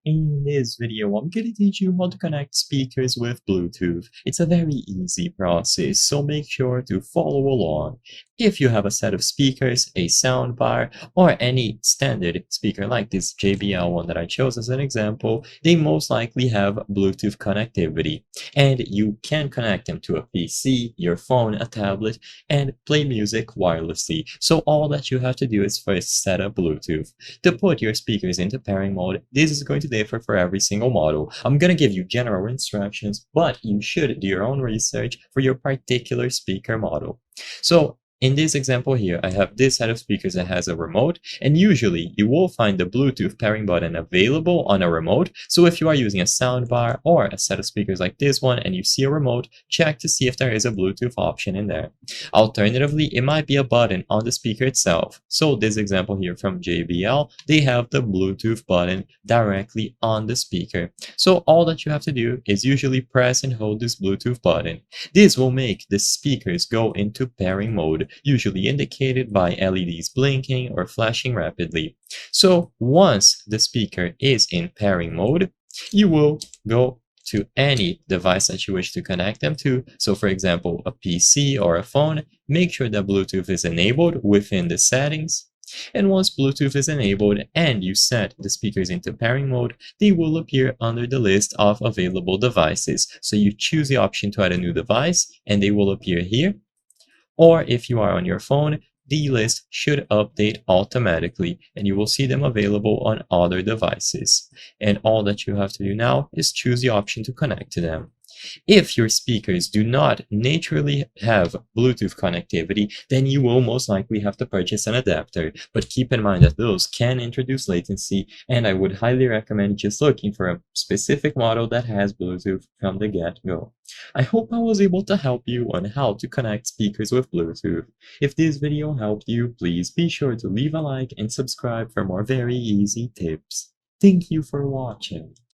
In this video, I'm going to teach you how to connect speakers with Bluetooth. It's a very easy process, so make sure to follow along. If you have a set of speakers, a soundbar, or any standard speaker like this JBL one that I chose as an example, they most likely have Bluetooth connectivity. And you can connect them to a PC, your phone, a tablet, and play music wirelessly. So all that you have to do is first set up Bluetooth. To put your speakers into pairing mode, this is going to differ for every single model. I'm going to give you general instructions, but you should do your own research for your particular speaker model. So in this example here, I have this set of speakers that has a remote, and usually you will find the Bluetooth pairing button available on a remote. So if you are using a soundbar or a set of speakers like this one and you see a remote, check to see if there is a Bluetooth option in there. Alternatively, it might be a button on the speaker itself. So this example here from JBL, they have the Bluetooth button directly on the speaker. So all that you have to do is usually press and hold this Bluetooth button. This will make the speakers go into pairing mode, usually indicated by LEDs blinking or flashing rapidly. So once the speaker is in pairing mode, you will go to any device that you wish to connect them to. So for example, a PC or a phone, make sure that Bluetooth is enabled within the settings. And once Bluetooth is enabled and you set the speakers into pairing mode, they will appear under the list of available devices. So you choose the option to add a new device and they will appear here. Or if you are on your phone, the list should update automatically and you will see them available on other devices. And all that you have to do now is choose the option to connect to them. If your speakers do not naturally have Bluetooth connectivity, then you will most likely have to purchase an adapter. But keep in mind that those can introduce latency, and I would highly recommend just looking for a specific model that has Bluetooth from the get-go. I hope I was able to help you on how to connect speakers with Bluetooth. If this video helped you, please be sure to leave a like and subscribe for more very easy tips. Thank you for watching.